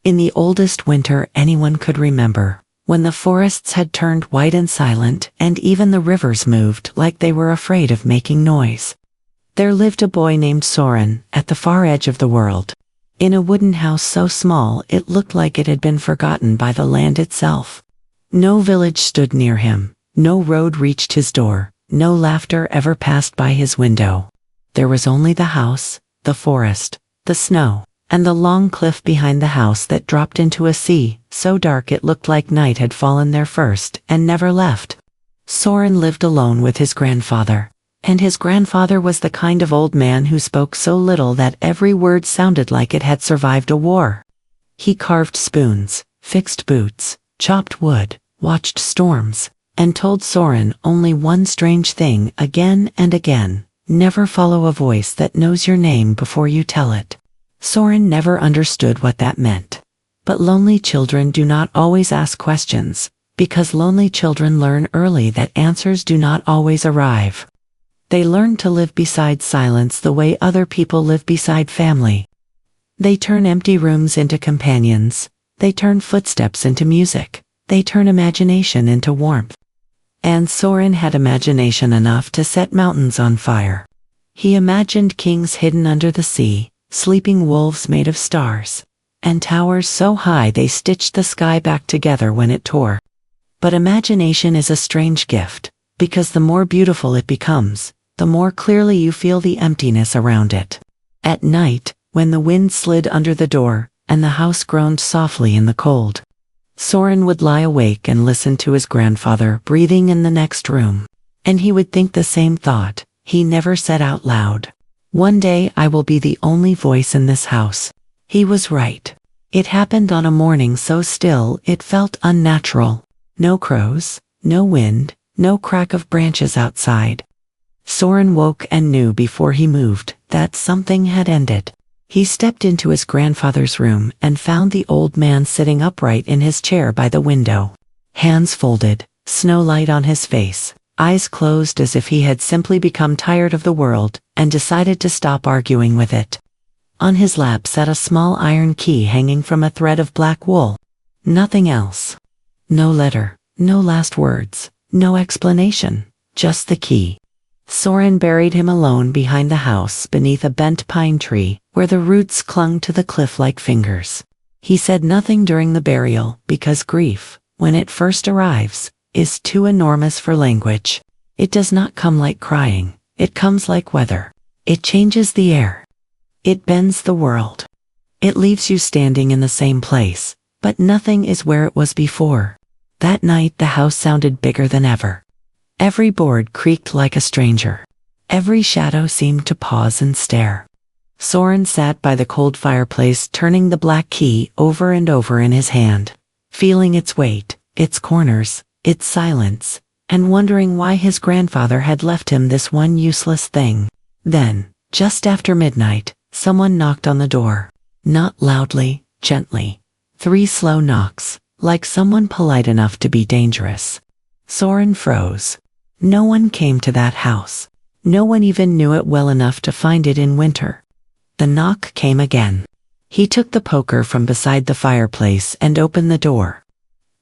In the oldest winter anyone could remember, when the forests had turned white and silent, and even the rivers moved like they were afraid of making noise, there lived a boy named Soren at the far edge of the world, in a wooden house so small it looked like it had been forgotten by the land itself. No village stood near him, no road reached his door, no laughter ever passed by his window. There was only the house, the forest, the snow, and the long cliff behind the house that dropped into a sea, so dark it looked like night had fallen there first and never left. Soren lived alone with his grandfather, and his grandfather was the kind of old man who spoke so little that every word sounded like it had survived a war. He carved spoons, fixed boots, chopped wood, watched storms, and told Soren only one strange thing again and again: never follow a voice that knows your name before you tell it. Soren never understood what that meant. But lonely children do not always ask questions, because lonely children learn early that answers do not always arrive. They learn to live beside silence the way other people live beside family. They turn empty rooms into companions. They turn footsteps into music. They turn imagination into warmth. And Soren had imagination enough to set mountains on fire. He imagined kings hidden under the sea, sleeping wolves made of stars, and towers so high they stitched the sky back together when it tore. But imagination is a strange gift, because the more beautiful it becomes, the more clearly you feel the emptiness around it. At night, when the wind slid under the door, and the house groaned softly in the cold, Soren would lie awake and listen to his grandfather breathing in the next room. And he would think the same thought, he never said out loud: "One day I will be the only voice in this house." He was right. It happened on a morning so still it felt unnatural. No crows, no wind, no crack of branches outside. Soren woke and knew before he moved that something had ended. He stepped into his grandfather's room and found the old man sitting upright in his chair by the window. Hands folded, snow light on his face, eyes closed as if he had simply become tired of the world and decided to stop arguing with it. On his lap sat a small iron key hanging from a thread of black wool. Nothing else. No letter, no last words, no explanation, just the key. Soren buried him alone behind the house beneath a bent pine tree, where the roots clung to the cliff like fingers. He said nothing during the burial because grief, when it first arrives, is too enormous for language. It does not come like crying, it comes like weather. It changes the air. It bends the world. It leaves you standing in the same place, but nothing is where it was before. That night the house sounded bigger than ever. Every board creaked like a stranger. Every shadow seemed to pause and stare. Soren sat by the cold fireplace turning the black key over and over in his hand, feeling its weight, its corners, its silence, and wondering why his grandfather had left him this one useless thing. Then, just after midnight, someone knocked on the door. Not loudly, gently. 3 slow knocks, like someone polite enough to be dangerous. Soren froze. No one came to that house. No one even knew it well enough to find it in winter. The knock came again. He took the poker from beside the fireplace and opened the door.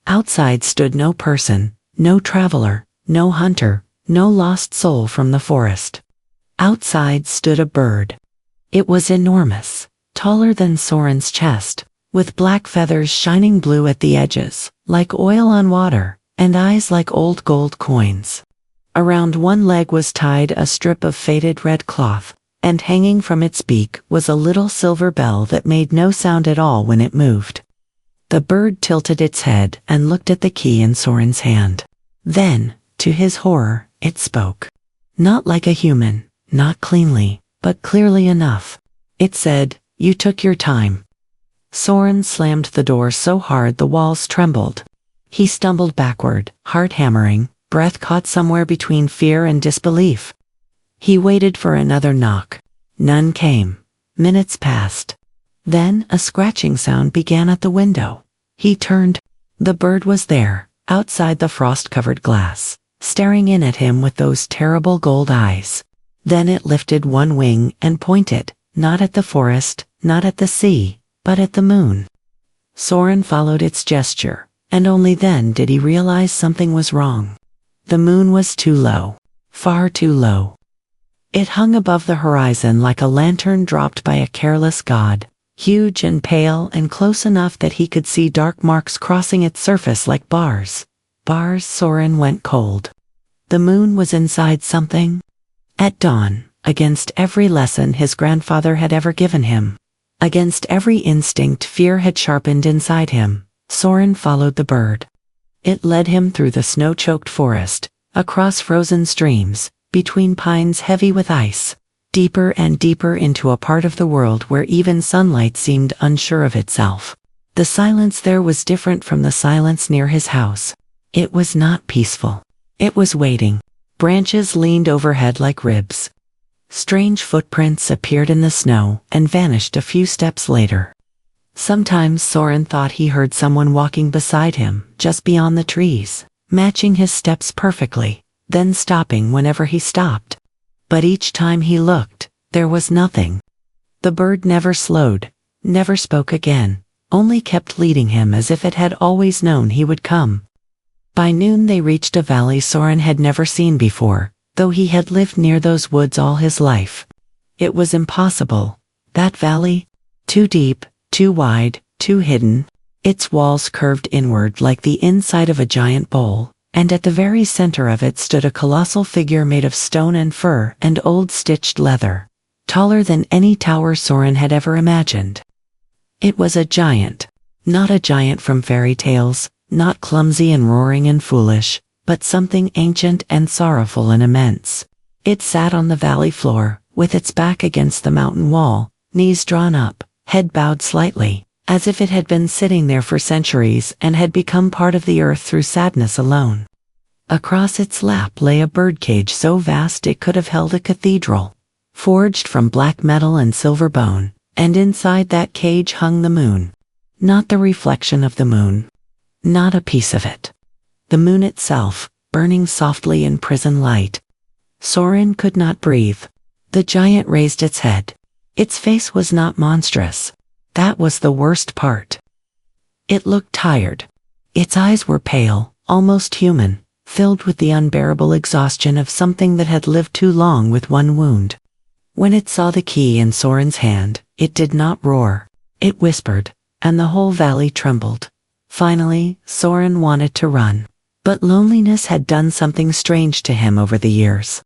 Outside stood no person, no traveler, no hunter, no lost soul from the forest. Outside stood a bird. It was enormous, taller than Soren's chest, with black feathers shining blue at the edges, like oil on water, and eyes like old gold coins. Around one leg was tied a strip of faded red cloth, and hanging from its beak was a little silver bell that made no sound at all when it moved. The bird tilted its head and looked at the key in Soren's hand. Then, to his horror, it spoke. Not like a human, not cleanly, but clearly enough. It said, "You took your time." Soren slammed the door so hard the walls trembled. He stumbled backward, heart hammering, breath caught somewhere between fear and disbelief. He waited for another knock. None came. Minutes passed. Then a scratching sound began at the window. He turned. The bird was there, outside the frost-covered glass, staring in at him with those terrible gold eyes. Then it lifted one wing and pointed, not at the forest, not at the sea, but at the moon. Soren followed its gesture, and only then did he realize something was wrong. The moon was too low. Far too low. It hung above the horizon like a lantern dropped by a careless god, huge and pale and close enough that he could see dark marks crossing its surface like bars. Bars. Soren went cold. The moon was inside something. At dawn, against every lesson his grandfather had ever given him, against every instinct fear had sharpened inside him, Soren followed the bird. It led him through the snow-choked forest, across frozen streams, between pines heavy with ice, deeper and deeper into a part of the world where even sunlight seemed unsure of itself. The silence there was different from the silence near his house. It was not peaceful. It was waiting. Branches leaned overhead like ribs. Strange footprints appeared in the snow and vanished a few steps later. Sometimes Soren thought he heard someone walking beside him, just beyond the trees, matching his steps perfectly, then stopping whenever he stopped. But each time he looked, there was nothing. The bird never slowed, never spoke again, only kept leading him as if it had always known he would come. By noon they reached a valley Soren had never seen before, though he had lived near those woods all his life. It was impossible. That valley? Too deep, too wide, too hidden. Its walls curved inward like the inside of a giant bowl, and at the very center of it stood a colossal figure made of stone and fur and old stitched leather, taller than any tower Soren had ever imagined. It was a giant. Not a giant from fairy tales, not clumsy and roaring and foolish, but something ancient and sorrowful and immense. It sat on the valley floor, with its back against the mountain wall, knees drawn up, head bowed slightly, as if it had been sitting there for centuries and had become part of the earth through sadness alone. Across its lap lay a birdcage so vast it could have held a cathedral, forged from black metal and silver bone, and inside that cage hung the moon. Not the reflection of the moon. Not a piece of it. The moon itself, burning softly in prison light. Soren could not breathe. The giant raised its head. Its face was not monstrous. That was the worst part. It looked tired. Its eyes were pale, almost human, filled with the unbearable exhaustion of something that had lived too long with one wound. When it saw the key in Soren's hand, it did not roar. It whispered, and the whole valley trembled. Finally, Soren wanted to run. But loneliness had done something strange to him over the years.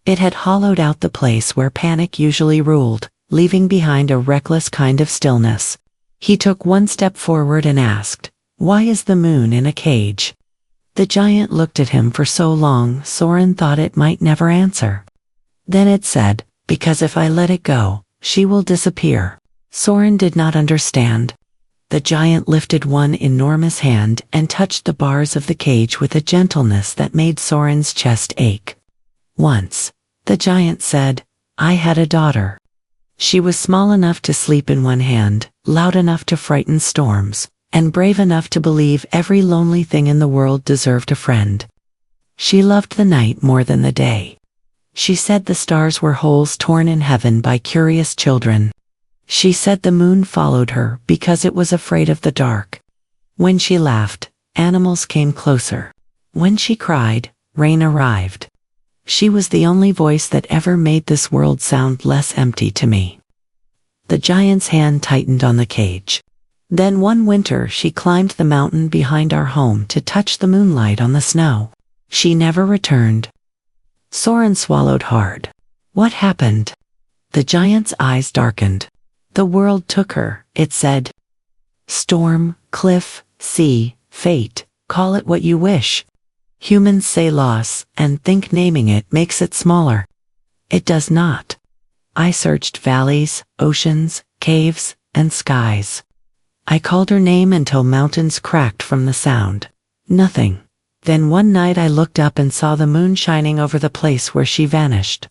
It had hollowed out the place where panic usually ruled, leaving behind a reckless kind of stillness. He took one step forward and asked, "Why is the moon in a cage?" The giant looked at him for so long Soren thought it might never answer. Then it said, "Because if I let it go, she will disappear." Soren did not understand. The giant lifted one enormous hand and touched the bars of the cage with a gentleness that made Soren's chest ache. Once, the giant said, "I had a daughter. She was small enough to sleep in one hand, loud enough to frighten storms, and brave enough to believe every lonely thing in the world deserved a friend. She loved the night more than the day. She said the stars were holes torn in heaven by curious children. She said the moon followed her because it was afraid of the dark. When she laughed, animals came closer. When she cried, rain arrived. She was the only voice that ever made this world sound less empty to me." The giant's hand tightened on the cage. Then one winter she climbed the mountain behind our home to touch the moonlight on the snow. She never returned. Soren swallowed hard. What happened? The giant's eyes darkened. The world took her, it said. Storm, cliff, sea, fate, call it what you wish. Humans say loss, and think naming it makes it smaller. It does not. I searched valleys, oceans, caves, and skies. I called her name until mountains cracked from the sound. Nothing. Then one night I looked up and saw the moon shining over the place where she vanished.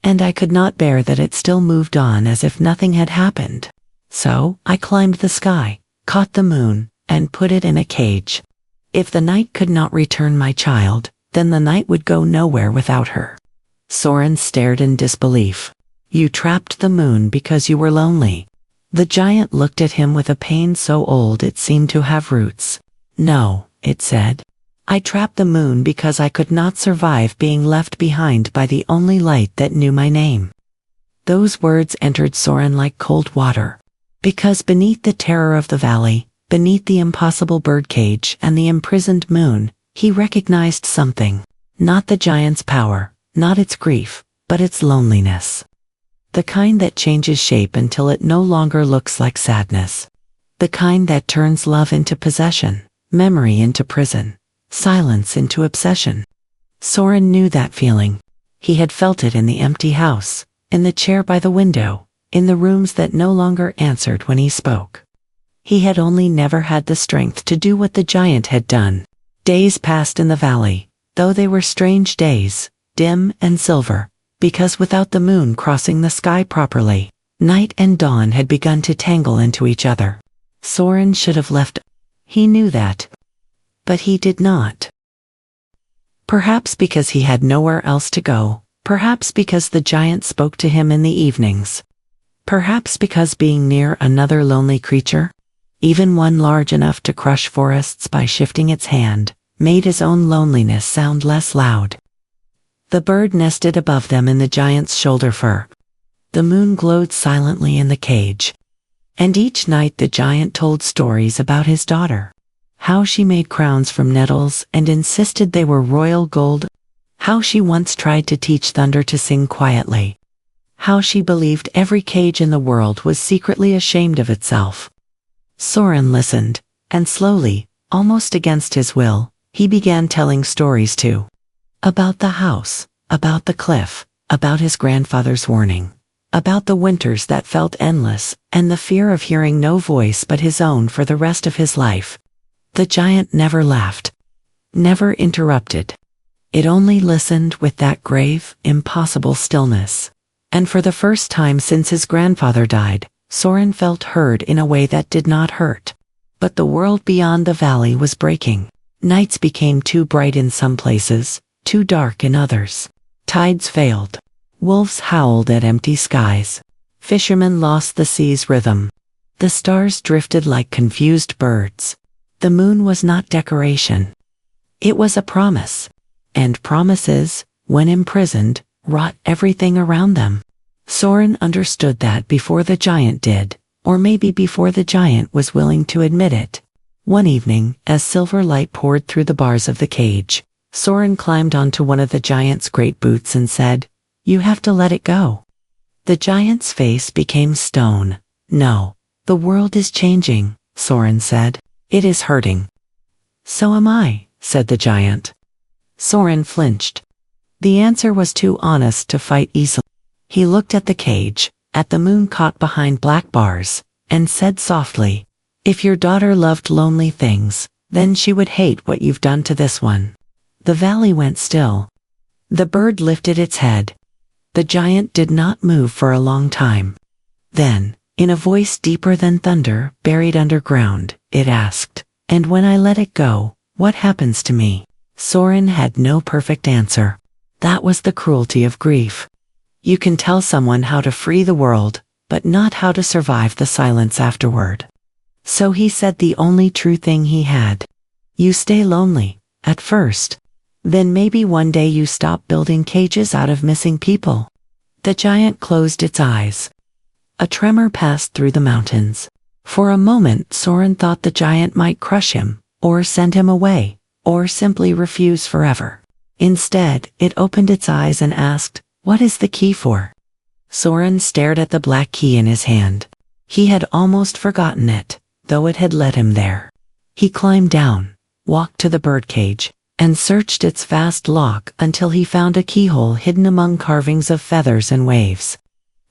And I could not bear that it still moved on as if nothing had happened. So, I climbed the sky, caught the moon, and put it in a cage. If the night could not return my child, then the night would go nowhere without her." Soren stared in disbelief. "You trapped the moon because you were lonely. The giant looked at him with a pain so old it seemed to have roots. "No," it said. "I trapped the moon because I could not survive being left behind by the only light that knew my name." Those words entered Soren like cold water. Because beneath the terror of the valley, beneath the impossible birdcage and the imprisoned moon, he recognized something. Not the giant's power, not its grief, but its loneliness. The kind that changes shape until it no longer looks like sadness. The kind that turns love into possession, memory into prison, silence into obsession. Soren knew that feeling. He had felt it in the empty house, in the chair by the window, in the rooms that no longer answered when he spoke. He had only never had the strength to do what the giant had done. Days passed in the valley, though they were strange days, dim and silver, because without the moon crossing the sky properly, night and dawn had begun to tangle into each other. Soren should have left. He knew that. But he did not. Perhaps because he had nowhere else to go, perhaps because the giant spoke to him in the evenings. Perhaps because being near another lonely creature, even one large enough to crush forests by shifting its hand, made his own loneliness sound less loud. The bird nested above them in the giant's shoulder fur. The moon glowed silently in the cage. And each night the giant told stories about his daughter. How she made crowns from nettles and insisted they were royal gold. How she once tried to teach thunder to sing quietly. How she believed every cage in the world was secretly ashamed of itself. Soren listened, and slowly, almost against his will, he began telling stories too. About the house, about the cliff, about his grandfather's warning, about the winters that felt endless, and the fear of hearing no voice but his own for the rest of his life. The giant never laughed, never interrupted. It only listened with that grave, impossible stillness. And for the first time since his grandfather died, Soren felt heard in a way that did not hurt. But the world beyond the valley was breaking. Nights became too bright in some places, too dark in others. Tides failed. Wolves howled at empty skies. Fishermen lost the sea's rhythm. The stars drifted like confused birds. The moon was not decoration. It was a promise. And promises, when imprisoned, rot everything around them. Soren understood that before the giant did, or maybe before the giant was willing to admit it. One evening, as silver light poured through the bars of the cage, Soren climbed onto one of the giant's great boots and said, "You have to let it go." The giant's face became stone. "No, the world is changing," Soren said. "It is hurting." "So am I," said the giant. Soren flinched. The answer was too honest to fight easily. He looked at the cage, at the moon caught behind black bars, and said softly, "If your daughter loved lonely things, then she would hate what you've done to this one." The valley went still. The bird lifted its head. The giant did not move for a long time. Then, in a voice deeper than thunder, buried underground, it asked, "And when I let it go, what happens to me?" Soren had no perfect answer. That was the cruelty of grief. You can tell someone how to free the world, but not how to survive the silence afterward. So he said the only true thing he had. You stay lonely, at first. Then maybe one day you stop building cages out of missing people. The giant closed its eyes. A tremor passed through the mountains. For a moment Soren thought the giant might crush him, or send him away, or simply refuse forever. Instead, it opened its eyes and asked, "What is the key for?" Soren stared at the black key in his hand. He had almost forgotten it, though it had led him there. He climbed down, walked to the birdcage, and searched its vast lock until he found a keyhole hidden among carvings of feathers and waves.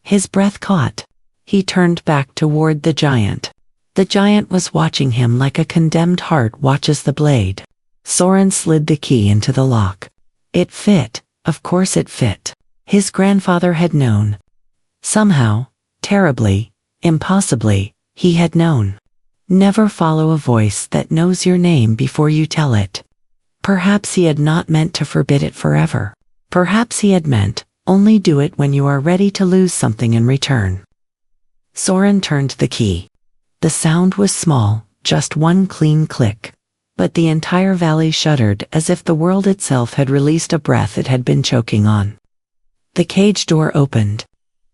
His breath caught. He turned back toward the giant. The giant was watching him like a condemned heart watches the blade. Soren slid the key into the lock. It fit, of course it fit. His grandfather had known. Somehow, terribly, impossibly, he had known. Never follow a voice that knows your name before you tell it. Perhaps he had not meant to forbid it forever. Perhaps he had meant, only do it when you are ready to lose something in return. Soren turned the key. The sound was small, just one clean click. But the entire valley shuddered as if the world itself had released a breath it had been choking on. The cage door opened.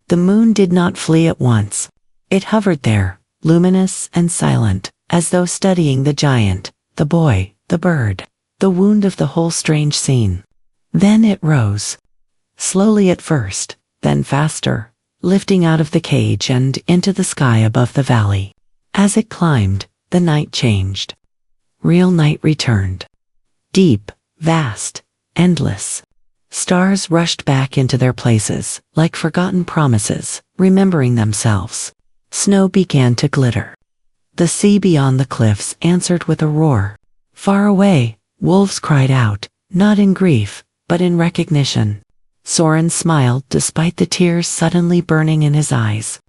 The moon did not flee at once. It hovered there, luminous and silent, as though studying the giant, the boy, the bird, the wound of the whole strange scene. Then it rose. Slowly at first, then faster, lifting out of the cage and into the sky above the valley. As it climbed, the night changed. Real night returned. Deep, vast, endless. Stars rushed back into their places, like forgotten promises, remembering themselves. Snow began to glitter. The sea beyond the cliffs answered with a roar. Far away, wolves cried out, not in grief, but in recognition. Soren smiled despite the tears suddenly burning in his eyes.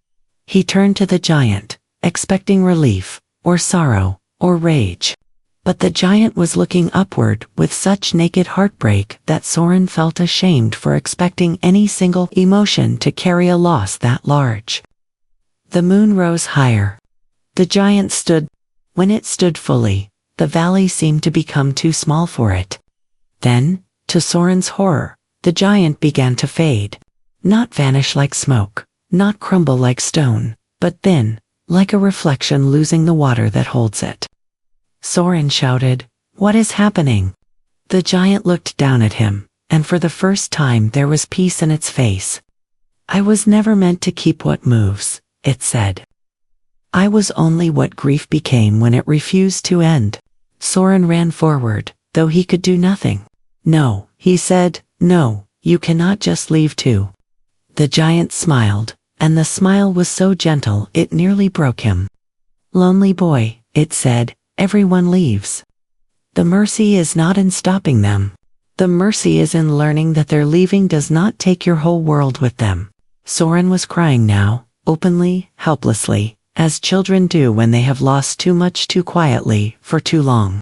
He turned to the giant, expecting relief, or sorrow, or rage. But the giant was looking upward with such naked heartbreak that Soren felt ashamed for expecting any single emotion to carry a loss that large. The moon rose higher. The giant stood. When it stood fully, the valley seemed to become too small for it. Then, to Soren's horror, the giant began to fade. Not vanish like smoke, not crumble like stone, but thin, like a reflection losing the water that holds it. Soren shouted, "What is happening?" The giant looked down at him, and for the first time there was peace in its face. "I was never meant to keep what moves," it said. "I was only what grief became when it refused to end." Soren ran forward, though he could do nothing. "No," he said, "no, you cannot just leave too." The giant smiled, and the smile was so gentle it nearly broke him. "Lonely boy," it said, "everyone leaves. The mercy is not in stopping them. The mercy is in learning that their leaving does not take your whole world with them." Soren was crying now, openly, helplessly, as children do when they have lost too much too quietly, for too long.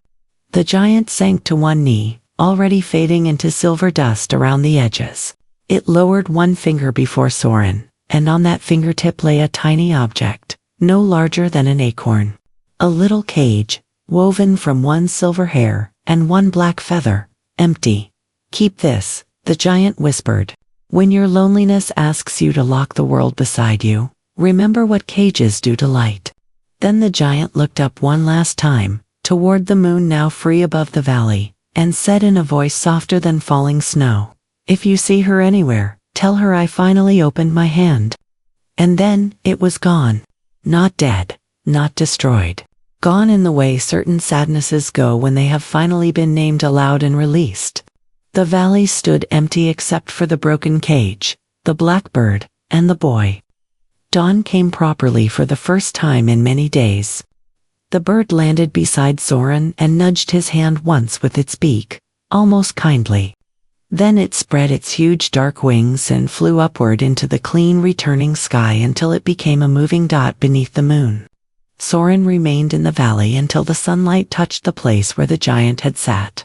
The giant sank to one knee, already fading into silver dust around the edges. It lowered one finger before Soren, and on that fingertip lay a tiny object, no larger than an acorn. A little cage, woven from one silver hair and one black feather, empty. "Keep this," the giant whispered. "When your loneliness asks you to lock the world beside you, remember what cages do to light." Then the giant looked up one last time, toward the moon now free above the valley, and said in a voice softer than falling snow, "If you see her anywhere, tell her I finally opened my hand." And then, it was gone. Not dead, not destroyed. Gone in the way certain sadnesses go when they have finally been named aloud and released. The valley stood empty except for the broken cage, the blackbird, and the boy. Dawn came properly for the first time in many days. The bird landed beside Soren and nudged his hand once with its beak, almost kindly. Then it spread its huge dark wings and flew upward into the clean returning sky until it became a moving dot beneath the moon. Soren remained in the valley until the sunlight touched the place where the giant had sat.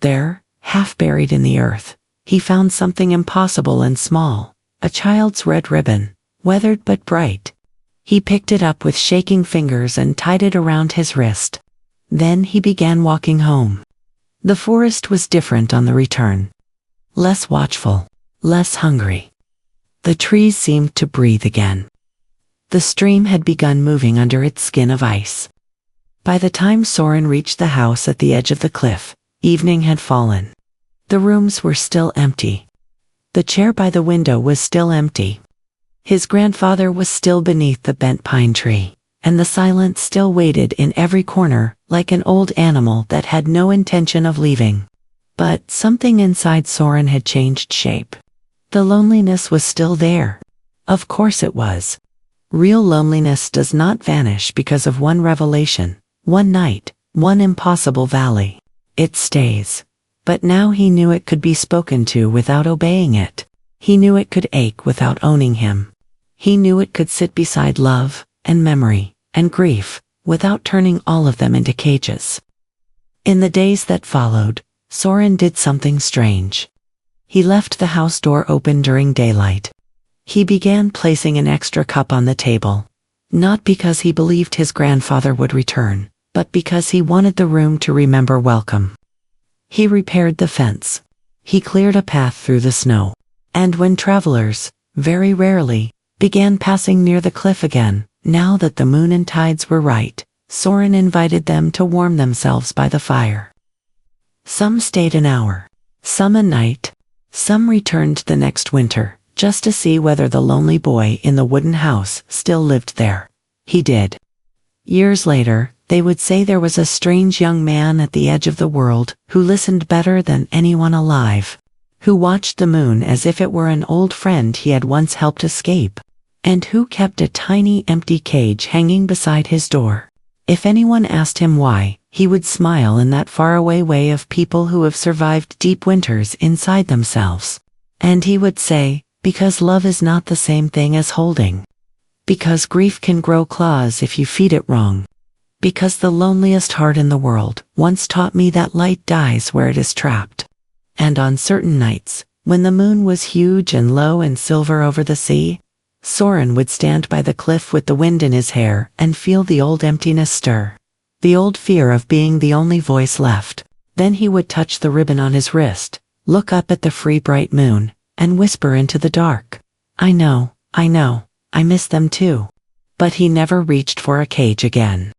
There, half buried in the earth, he found something impossible and small, a child's red ribbon, weathered but bright. He picked it up with shaking fingers and tied it around his wrist. Then he began walking home. The forest was different on the return. Less watchful, less hungry. The trees seemed to breathe again. The stream had begun moving under its skin of ice. By the time Soren reached the house at the edge of the cliff, evening had fallen. The rooms were still empty. The chair by the window was still empty. His grandfather was still beneath the bent pine tree, and the silence still waited in every corner, like an old animal that had no intention of leaving. But something inside Soren had changed shape. The loneliness was still there. Of course it was. Real loneliness does not vanish because of one revelation, one night, one impossible valley. It stays. But now he knew it could be spoken to without obeying it. He knew it could ache without owning him. He knew it could sit beside love, and memory, and grief, without turning all of them into cages. In the days that followed, Soren did something strange. He left the house door open during daylight. He began placing an extra cup on the table, Not because he believed his grandfather would return, but because he wanted the room to remember welcome. He repaired the fence. He cleared a path through the snow. And when travelers, very rarely, began passing near the cliff again, now that the moon and tides were right, Soren invited them to warm themselves by the fire. Some stayed an hour, some a night, some returned the next winter, just to see whether the lonely boy in the wooden house still lived there. He did. Years later, they would say there was a strange young man at the edge of the world who listened better than anyone alive, who watched the moon as if it were an old friend he had once helped escape, and who kept a tiny empty cage hanging beside his door. If anyone asked him why, he would smile in that faraway way of people who have survived deep winters inside themselves. And he would say, because love is not the same thing as holding. Because grief can grow claws if you feed it wrong. Because the loneliest heart in the world once taught me that light dies where it is trapped. And on certain nights, when the moon was huge and low and silver over the sea, Soren would stand by the cliff with the wind in his hair and feel the old emptiness stir. The old fear of being the only voice left. Then he would touch the ribbon on his wrist, look up at the free bright moon, and whisper into the dark, I know, I miss them too. But he never reached for a cage again.